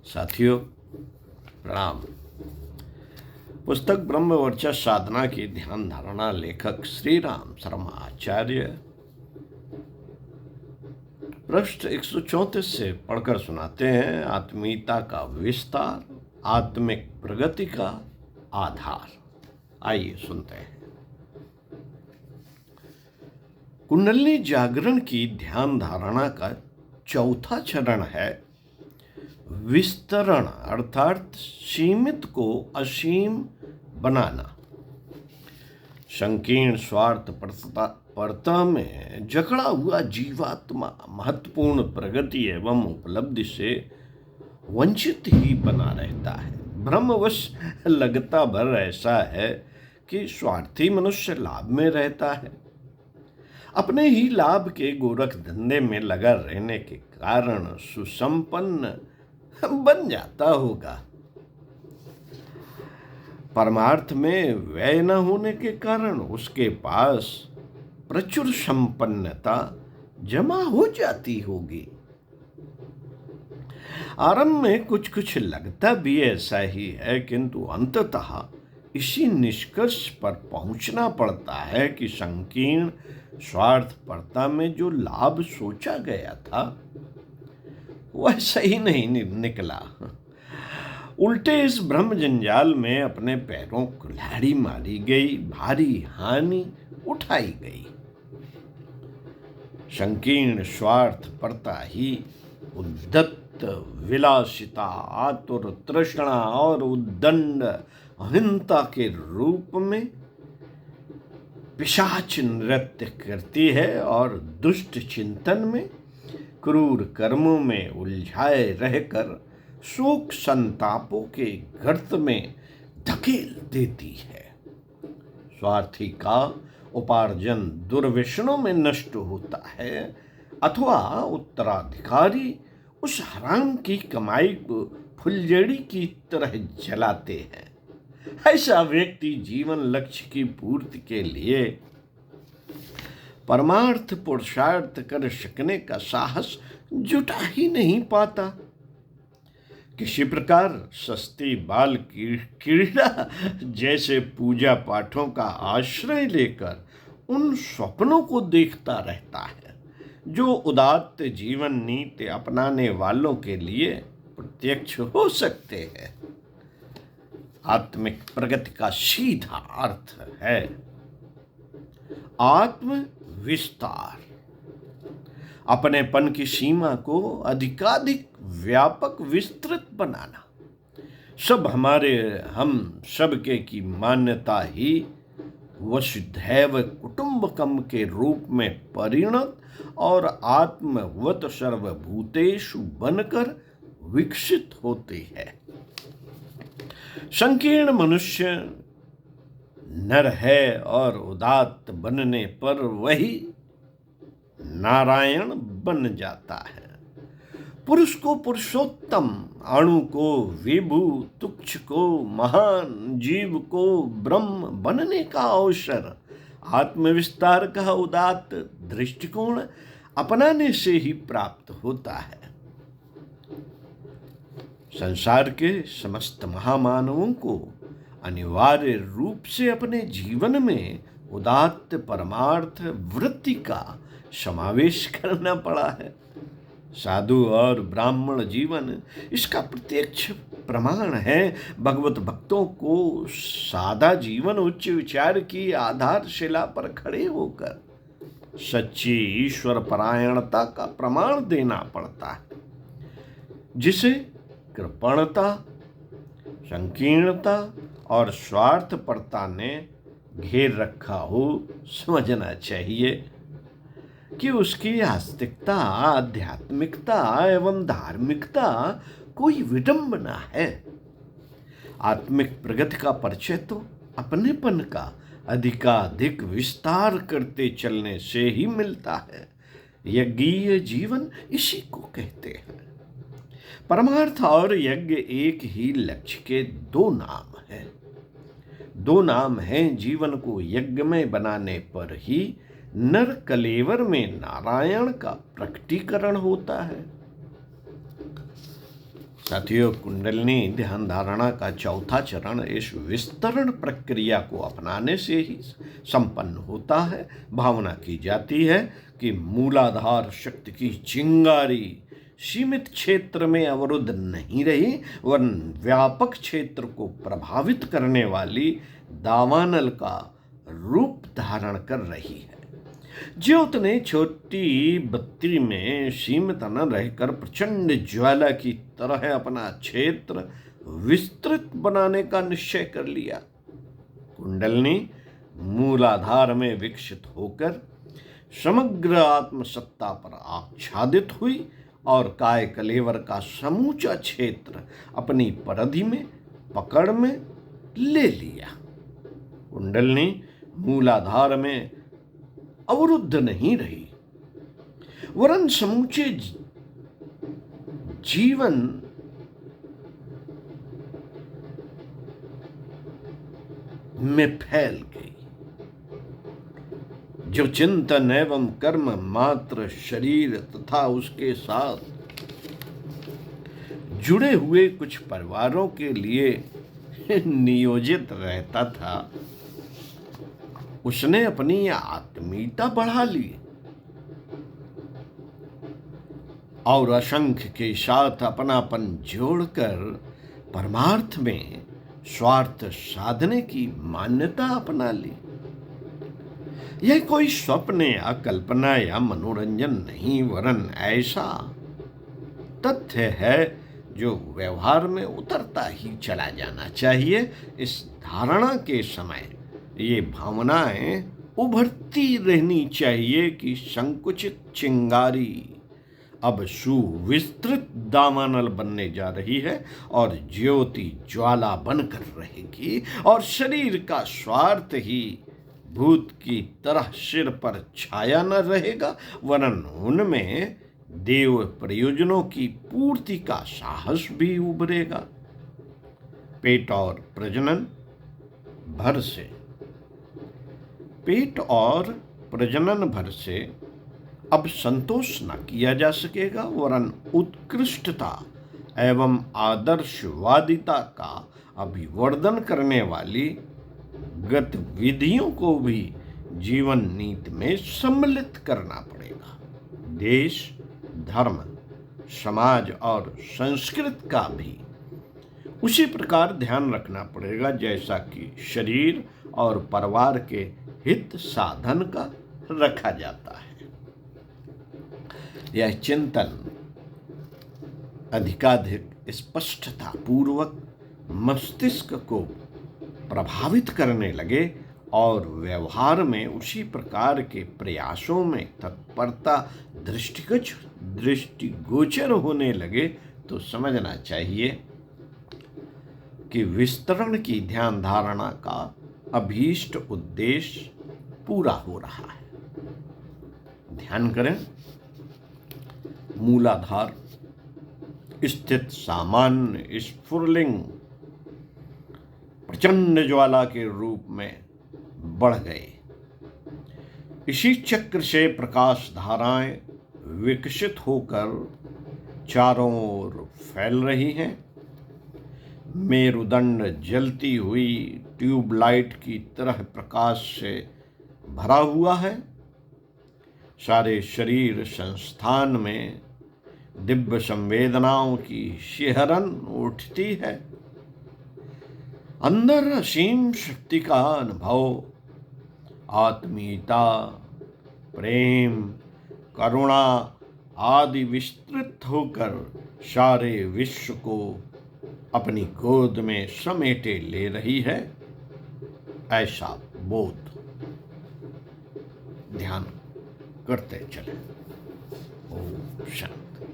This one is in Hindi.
साथियों प्रणाम। पुस्तक ब्रह्मवर्चस्व साधना की ध्यान धारणा लेखक श्री राम शर्मा आचार्य पृष्ठ 134 से पढ़कर सुनाते हैं। आत्मीयता का विस्तार, आत्मिक प्रगति का आधार। आइए सुनते हैं। कुंडलिनी जागरण की ध्यान धारणा का चौथा चरण है विस्तरण, अर्थात सीमित को असीम बनाना। संकीर्ण स्वार्थ परता में जकड़ा हुआ जीवात्मा महत्वपूर्ण प्रगति एवं उपलब्धि से वंचित ही बना रहता है। ब्रह्मवश लगता भर ऐसा है कि स्वार्थी मनुष्य लाभ में रहता है। अपने ही लाभ के गोरख धंधे में लगा रहने के कारण सुसंपन्न बन जाता होगा। परमार्थ में व्यय न होने के कारण उसके पास प्रचुर संपन्नता जमा हो जाती होगी। आरंभ में कुछ कुछ लगता भी ऐसा ही है, किंतु अंततः इसी निष्कर्ष पर पहुंचना पड़ता है कि संकीर्ण स्वार्थपरता में जो लाभ सोचा गया था वह सही नहीं निकला। उल्टे इस भ्रम जंजाल में अपने पैरों कुल्हाड़ी मारी गई, भारी हानि उठाई गई। संकीर्ण स्वार्थपरता ही उद्धत विलासिता, आतुर तृष्णा और उद्दंड अहिंसा के रूप में पिशाच नृत्य करती है और दुष्ट चिंतन में, क्रूर कर्मों में उलझाए रहकर शोक संतापों के गर्त में धकेल देती है। स्वार्थी का उपार्जन दुर्व्यसनों में नष्ट होता है अथवा उत्तराधिकारी उस हराम की कमाई को फुलझड़ी की तरह जलाते हैं। ऐसा व्यक्ति जीवन लक्ष्य की पूर्ति के लिए परमार्थ पुरुषार्थ कर सकने का साहस जुटा ही नहीं पाता। किसी प्रकार सस्ती बाल क्रीड़ा जैसे पूजा पाठों का आश्रय लेकर उन स्वप्नों को देखता रहता है जो उदात्त जीवन नीति अपनाने वालों के लिए प्रत्यक्ष हो सकते हैं। आत्मिक प्रगति का सीधा अर्थ है आत्म विस्तार, अपनेपन की सीमा को अधिकाधिक व्यापक विस्तृत बनाना। हम सबके की मान्यता ही वसुधैव कुटुंबकम के रूप में परिणत और आत्मवत सर्वभूतेषु बनकर विकसित होती है। संकीर्ण मनुष्य नर है और उदात्त बनने पर वही नारायण बन जाता है। पुरुष को पुरुषोत्तम, अणु को विभु, तुच्छ को महान, जीव को ब्रह्म बनने का अवसर आत्मविस्तार का उदात्त दृष्टिकोण अपनाने से ही प्राप्त होता है। संसार के समस्त महामानवों को अनिवार्य रूप से अपने जीवन में उदात्त परमार्थ वृत्ति का समावेश करना पड़ा है। साधु और ब्राह्मण जीवन इसका प्रत्यक्ष प्रमाण है। भगवत भक्तों को सादा जीवन उच्च विचार की आधारशिला पर खड़े होकर सच्ची ईश्वर परायणता का प्रमाण देना पड़ता है, जिसे कृपणता, संकीर्णता और स्वार्थपरता ने घेर रखा हो समझना चाहिए कि उसकी आस्तिकता, आध्यात्मिकता एवं धार्मिकता कोई विडंबना है। आत्मिक प्रगति का परिचय तो अपनेपन का अधिकाधिक विस्तार करते चलने से ही मिलता है। यज्ञीय जीवन इसी को कहते हैं। परमार्थ और यज्ञ एक ही लक्ष्य के दो नाम हैं। जीवन को यज्ञमय बनाने पर ही नर कलेवर में नारायण का प्रकटीकरण होता है। साथियों, कुंडलिनी ध्यान धारणा का चौथा चरण इस विस्तरण प्रक्रिया को अपनाने से ही संपन्न होता है। भावना की जाती है कि मूलाधार शक्ति की चिंगारी सीमित क्षेत्र में अवरुद्ध नहीं रही, वरन व्यापक क्षेत्र को प्रभावित करने वाली दावानल का रूप धारण कर रही है। ज्योत ने छोटी बत्ती में सीमित न रहकर प्रचंड ज्वाला की तरह अपना क्षेत्र विस्तृत बनाने का निश्चय कर लिया। कुंडलिनी मूलाधार में विकसित होकर समग्र आत्मसत्ता पर आच्छादित हुई और काय कलेवर का समूचा क्षेत्र अपनी परिधि में पकड़ में ले लिया। कुंडलिनी मूलाधार में अवरुद्ध नहीं रही, वरन समूचे जीवन में फैल गई। जो चिंतन एवं कर्म मात्र शरीर तथा उसके साथ जुड़े हुए कुछ परिवारों के लिए नियोजित रहता था, उसने अपनी आत्मीयता बढ़ा ली और असंख्य के साथ अपनापन जोड़कर परमार्थ में स्वार्थ साधने की मान्यता अपना ली। यह कोई स्वप्न या कल्पना या मनोरंजन नहीं, वरन ऐसा तथ्य है जो व्यवहार में उतरता ही चला जाना चाहिए। इस धारणा के समय ये भावनाएं उभरती रहनी चाहिए कि संकुचित चिंगारी अब सुविस्तृत दावानल बनने जा रही है और ज्योति ज्वाला बनकर रहेगी और शरीर का स्वार्थ ही भूत की तरह सिर पर छाया न रहेगा, वरन उनमें देव प्रयोजनों की पूर्ति का साहस भी उभरेगा। पेट और प्रजनन भर से पेट और प्रजनन भर से अब संतोष न किया जा सकेगा, वरन उत्कृष्टता एवं आदर्शवादिता का अभिवर्धन करने वाली गतिविधियों को भी जीवन नीति में सम्मिलित करना पड़ेगा। देश, धर्म, समाज और संस्कृति का भी उसी प्रकार ध्यान रखना पड़ेगा जैसा कि शरीर और परिवार के हित साधन का रखा जाता है। यह चिंतन अधिकाधिक स्पष्टता पूर्वक मस्तिष्क को प्रभावित करने लगे और व्यवहार में उसी प्रकार के प्रयासों में तत्परता दृष्टिगोचर होने लगे तो समझना चाहिए कि विस्तरण की ध्यान धारणा का अभीष्ट उद्देश्य पूरा हो रहा है। ध्यान करें, मूलाधार स्थित सामान्य स्फुरलिंग प्रचंड ज्वाला के रूप में बढ़ गए। इसी चक्र से प्रकाश धाराएं विकसित होकर चारों ओर फैल रही हैं। मेरुदंड जलती हुई ट्यूबलाइट की तरह प्रकाश से भरा हुआ है। सारे शरीर संस्थान में दिव्य संवेदनाओं की शिहरन उठती है। अंदर असीम शक्ति का अनुभव, आत्मीयता, प्रेम, करुणा आदि विस्तृत होकर सारे विश्व को अपनी गोद में समेटे ले रही है, ऐसा बोध ध्यान करते चले। ओम शांति।